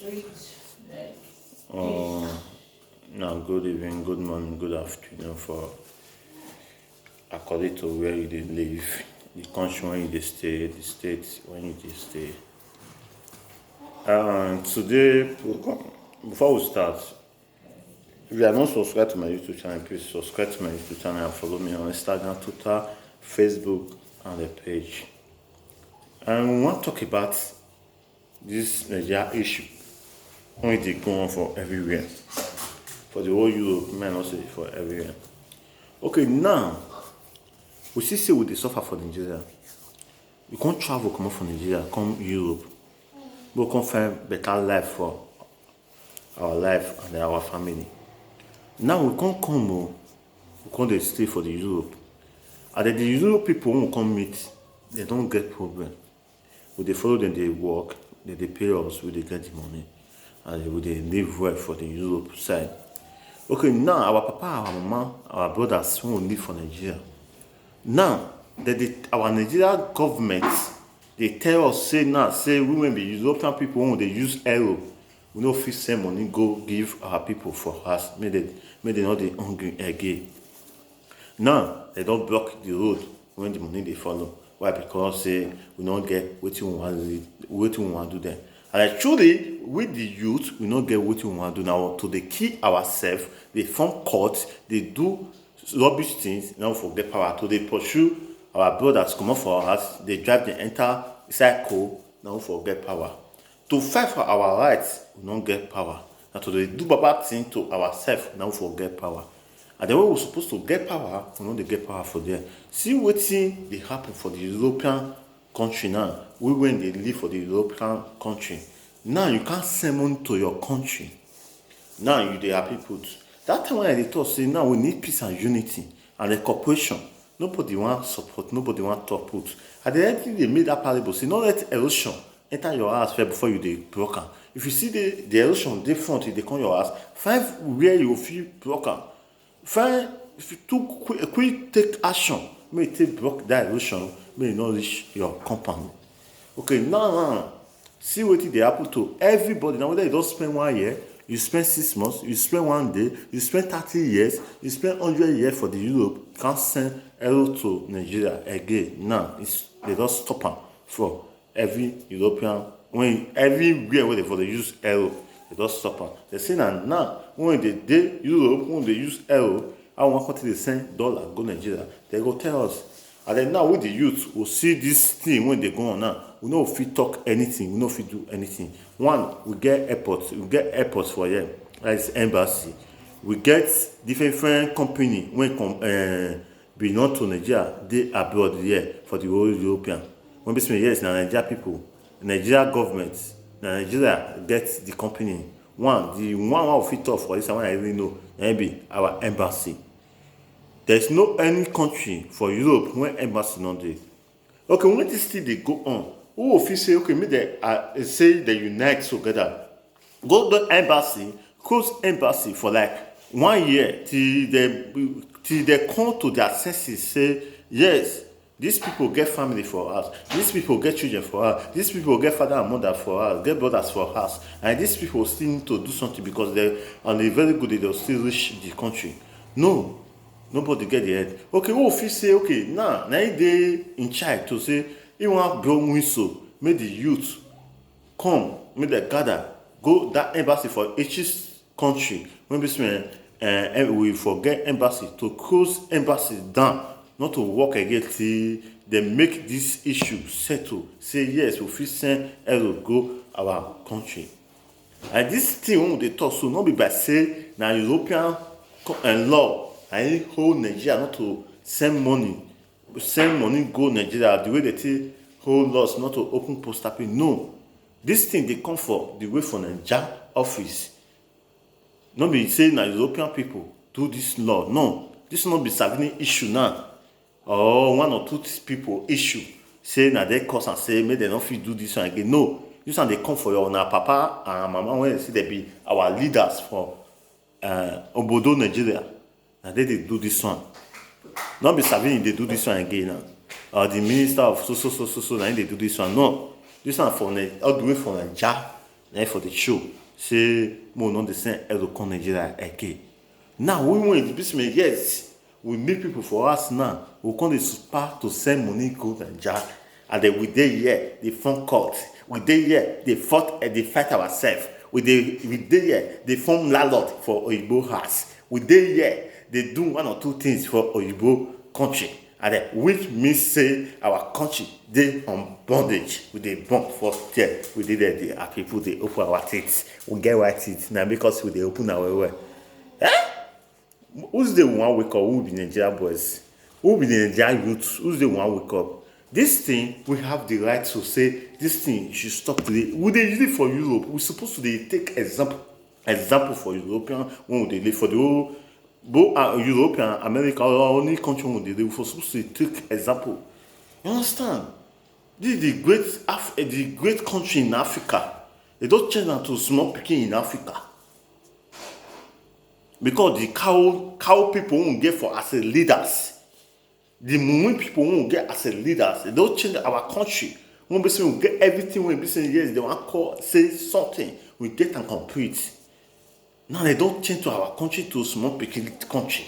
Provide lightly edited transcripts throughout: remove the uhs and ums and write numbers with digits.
Uh, Now, good evening, good morning, good afternoon for according to where you dey live, the country where you dey stay, the state where you dey stay. Today, before we start, if you are not subscribed to my YouTube channel, please subscribe to my YouTube channel and follow me on Instagram, Twitter, Facebook, and the page. And we want to talk about this Nigeria issue when they go on for everywhere. For the whole Europe, may not say for everywhere. Okay, now we see say we dey suffer for Nigeria. We can't travel come from Nigeria, come Europe. We can't find better life for our life and our family. Now we can't come, we can't dey stay for the Europe. And then the Europe people who come meet, they don't get problem. We dey follow them, they work, they pay us, we dey get the money, and we dey live well for the Europe side. Okay, now our papa, our mama, our brothers who live for Nigeria. Now, our Nigeria government, they tell us, say women be European people when they use euro, we no fit send money go give our people for us, make they not dey hungry again. Now, they don't block the road when the money they follow. Why? Because say we don't get what we want to do then. And actually, with the youth, we don't get what we want to do now. To they kill ourselves, they form court, they do rubbish things, now forget power. To they pursue our brothers come up for us, they drive the entire cycle, now forget power. To fight for our rights, we don't get power. Now to they do bad thing to ourselves, now forget power. And the way we're supposed to get power, we don't get power for them. See what thing they happen for the European country now. We when they live for the European country. Now you can't send money to your country. Now you they happy put. That time when they talk say now we need peace and unity and a cooperation. Nobody want support, nobody want talk put. At the end they made that parable. Say not let erosion enter your house first before you they broken. If you see the erosion they front, they come your house, find where you feel broken. Find if you took quick take action, may take block that erosion, may not reach your compound. Okay, now see what they happen to everybody. Now whether you don't spend 1 year, you spend 6 months, you spend 1 day, you spend 30 years, you spend 100 years for the Europe, can't send euro to Nigeria again. Now they don't stop them for every European everywhere where they use euro, they don't stop them. They say now when they Europe, when they use euro, I want country they send dollar go Nigeria, they go tell us. And then now with the youth will see this thing when they go on now. We know if we talk anything, we know if we do anything. One, we get airports for them, that's embassy. We get different company when belong to Nigeria, they abroad here for the whole European. When we say yes, now Nigeria people, Nigeria government, Nigeria gets the company. The one we talk for this one I really know, maybe our embassy. There's no any country for Europe where embassy not there. Okay, when this thing they go on, who will say okay, maybe they say they unite together. Go to the embassy, close embassy for like 1 year till they come to their senses. Say yes, these people get family for us. These people get children for us. These people get father and mother for us. Get brothers for us. And these people still need to do something because they're very good. They'll still reach the country. No. Nobody get the head. Okay, who if say okay, now they in charge to say you want blow whistle, make the youth come, make they gather, go that embassy for each country. When we forget embassy to close embassy down, not to work again till they make this issue settle. Say yes, we fit send euro go our country. And this thing when they talk so not be by say now European law. I hold Nigeria not to send money go Nigeria the way they take hold laws not to open post office. No, this thing they come for the way for Nigeria office. Not be say na European people do this law. No, this not be serving issue now. Or 1 or 2 people issue say na they cause and say make they not fit do this one again. No, this one they come for your papa and mama when they say they be our leaders for Obodo Nigeria. And they do this one. Not be serving they do this one again now. Or the minister of so, and they do this one. No. This one for all the way from Nigeria Then for the show, say more not the same Elocon Nigeria again. Now we want to be yes, we meet people for us now. We come the super to send money go Nigeria, and then we dey here, the phone court. We dey here, they fight ourselves. We dey here, they form landlord for Oyibo house. We dey here, they do one or two things for Oyibo country. And then, which means say our country dey on bondage. We dey bond for there. We dey there, our people dey open our teeth. We get white teeth now because we dey open our way. Who's the one wake up? Who be Nigerian boys? Who be the Nigerian youth? Who's the one wake up? This thing, we have the right to say this thing should stop today. We dey use it for Europe. We supposed to dey take example for European when we dey live for the whole both European, America, or any country when they live. We supposed to take example. You understand? This is the great country in Africa. They don't change them to small picking in Africa. Because the cow people won't get for as a leaders. The Mumu people won't get as a leaders. They don't change our country. When we say we get everything, when we say yes, they want to say something, we get and complete. Now they don't change to our country to a small picking country.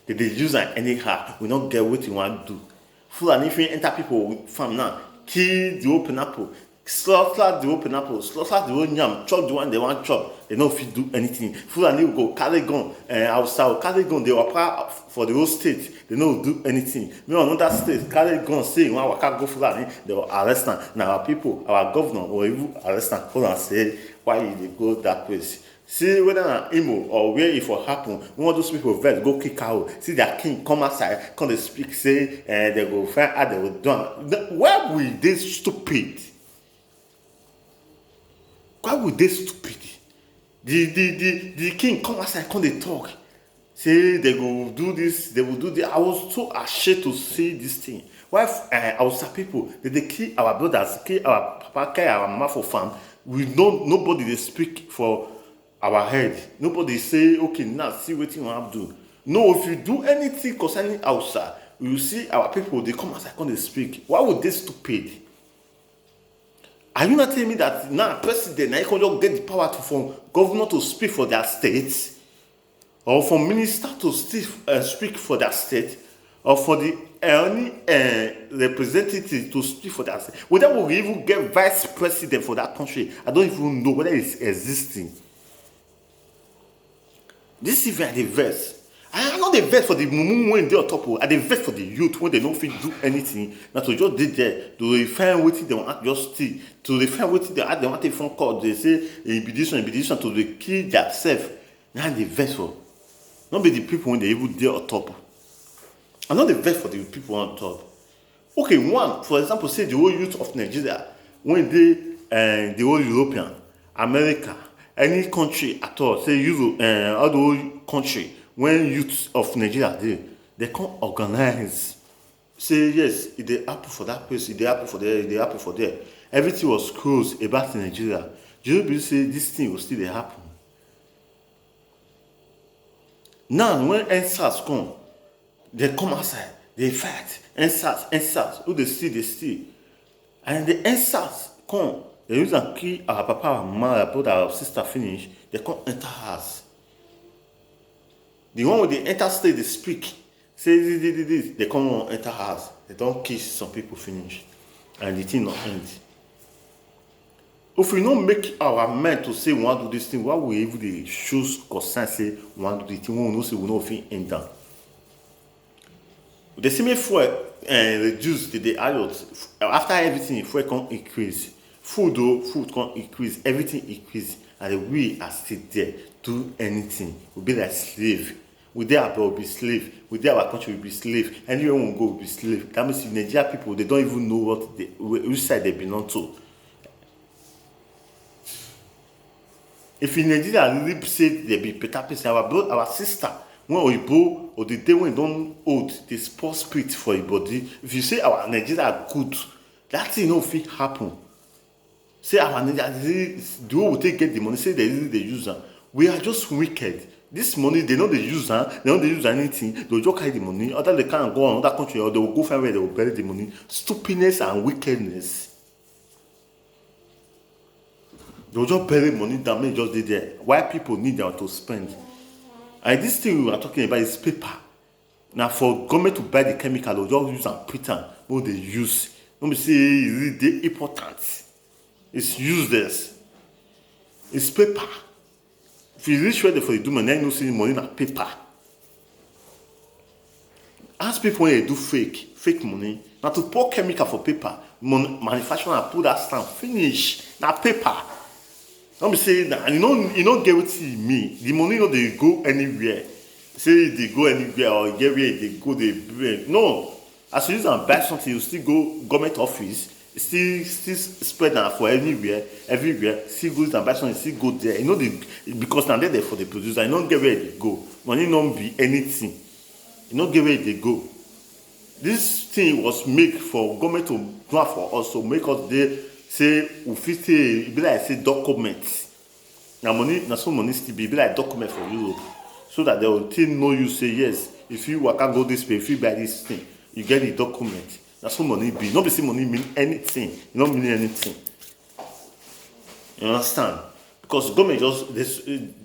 They use it anyhow. We don't get what you want to do. Full and if you enter people farm now, kill the open apple. Slaughter the open apple, slaughter the old yam, chop the one they want chop. They don't fit do anything. Fulani will go carry gun, outside carry gun. They apply for the whole state. They don't do anything. Me on another state carry gun, say one waka go Fulani, they will arrest them. Now our people, our governor, will even arrest them. Hold and say why they go that place. See whether an Imo or where it will happen. One of those people vex go kick out. See their king come outside, come they speak, say they go find out they will done. Why will they stupid? Why would they stupid? The king come outside, come they talk. Say they go do this, they will do that. I was so ashamed to see this thing. Why outside people they kill our brothers, kill our papa, kill our mama for farm. We don't nobody they speak for our head. Nobody say, okay, now see what you want to do. No, if you do anything concerning outside, you will see our people they come outside, come they speak. Why would they stupid? Are you not telling me that now president now you can just get the power to from governor to speak for their states, or for minister to speak for their state, or for the any representative to speak for their state? Whether we even get vice president for that country, I don't even know whether it's existing. This is even the verse. I am not the verse for the mumu when they are top. I the verse for the youth when they don't fit do anything. Now to just did there to refine what they want just see to refine what they want a phone call. They say impedition to the kill themselves. Now the verse for not be the people when they even there on top. I'm not the verse for the people on top. Okay, one for example, say the whole youth of Nigeria when they the whole European, America, any country at all, say Europe, all the whole country. When youth of Nigeria they can't organize. Say yes, it dey happen for that place, it dey happen for there, it dey happen for there. Everything was closed about Nigeria. Do you believe say this thing will still dey happen? Now when NSAS come, they come outside, they fight. NSAS, who they steal. And the NSAS come, they use and kill our papa, our mama, our brother, our sister finish, they come enter house. The one with the interstate they speak, say this, they come on enter house. They don't kiss some people finish. And the thing not end. If we don't make our men to say we want to do this thing, why we even the shows concern say we want to do the thing, we know say we know if end down. The same fuel reduce the ions. After everything, fuel can increase. Food can increase, everything increase. And we are still there, do anything. We'll be like slave. We there abroad will be slave. We there our country will be slave. Anywhere we go will be slave. That means the Nigerian people they don't even know which side they belong to. If in Nigeria really say they be better person, our sister, when Oyibo or the day when don't hold the sports spirit for your body, if you say our Nigeria are good, that thing no fit happen. Say our Nigeria, the way we take get the money, say they use them. We are just wicked. This money, they know they use them, they don't use anything, they'll just carry the money, other they can't go on another country or they will go find where they will bury the money. Stupidness and wickedness. They'll just bury money that may just be there. Why people need them to spend? And this thing we are talking about is paper. Now for government to buy the chemical, they'll just use and print them. What they use. Let me say is it important. It's useless. It's paper. If you reach ready for the doom and then you see money in paper. Ask people when they do fake money. Now to pour chemical for paper, manufacturer and put that stamp, finish. Now paper. Let me say that you don't get what you mean. The money they go anywhere. Say they go anywhere or get where they go, they bring. No. As you use and buy something, you still go government office, still spread that for everywhere, still go and buy something, still go there. Because now they're there for the producer, you don't get where they go. Money don't be anything. You don't get where they go. This thing was made for government to do for us, to make us there. Say we fit say be like say documents. Now some money still be like document for Europe, so that they will still know you say yes. If you can go this way, if you buy this thing, you get the document. That's some money be. Not be say money mean anything. It don't mean anything. You understand? Because government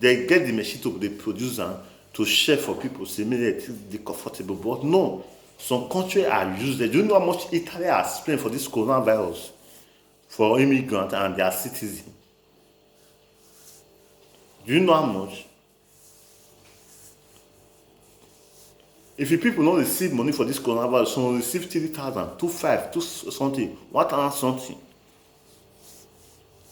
they get the machine to the producer to share for people, say make they comfortable. But no, some countries are useless. Do you know how much Italy has spent for this coronavirus? For immigrants and their citizens. Do you know how much? If the people don't receive money for this coronavirus, some receive 3,000, 2,500, 2 something, 1,000 something.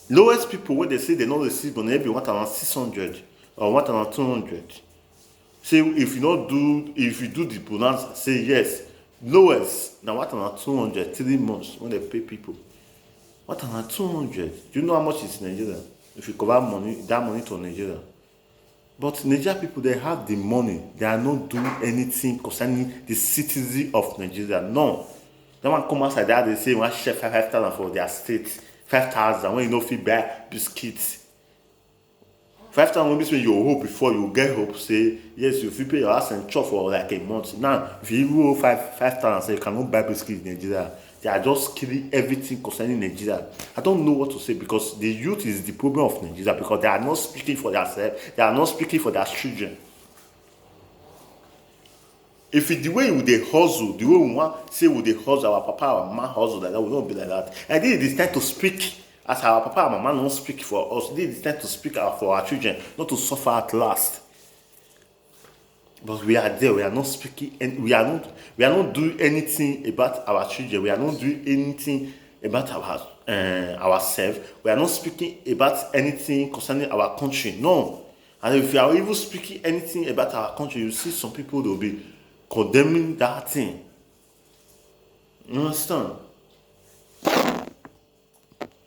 Lowest people when they say they don't receive money, maybe 1,600 or 1,200. Say if you do the bonanza, say yes. Lowest now 1,200, 3 months when they pay people. 1,200. Do you know how much is in Nigeria? If you cover that money to Nigeria. But Nigeria people, they have the money. They are not doing anything concerning the citizens of Nigeria. No. That one come outside there, they say, one share 5,000 for their state. 5,000 when you know fit buy biscuits. 5,000 means when you hope before you get hope, say, yes, you fit pay your house and chop for like a month. Now, if you owe 5,000, say you cannot buy biscuits in Nigeria. They are just killing everything concerning Nigeria. I don't know what to say because the youth is the problem of Nigeria because they are not speaking for themselves. They are not speaking for their children. If it's the way we they hustle, the way we want say we they hustle, our papa, our mama hustle like that, we don't be like that. I think it's time to speak as our papa and mama don't speak for us. It's time to speak for our children, not to suffer at last. But we are there. We are not speaking, and we are not doing anything about our children. We are not doing anything about ourselves. We are not speaking about anything concerning our country. No. And if you are even speaking anything about our country, you see some people will be condemning that thing. You understand?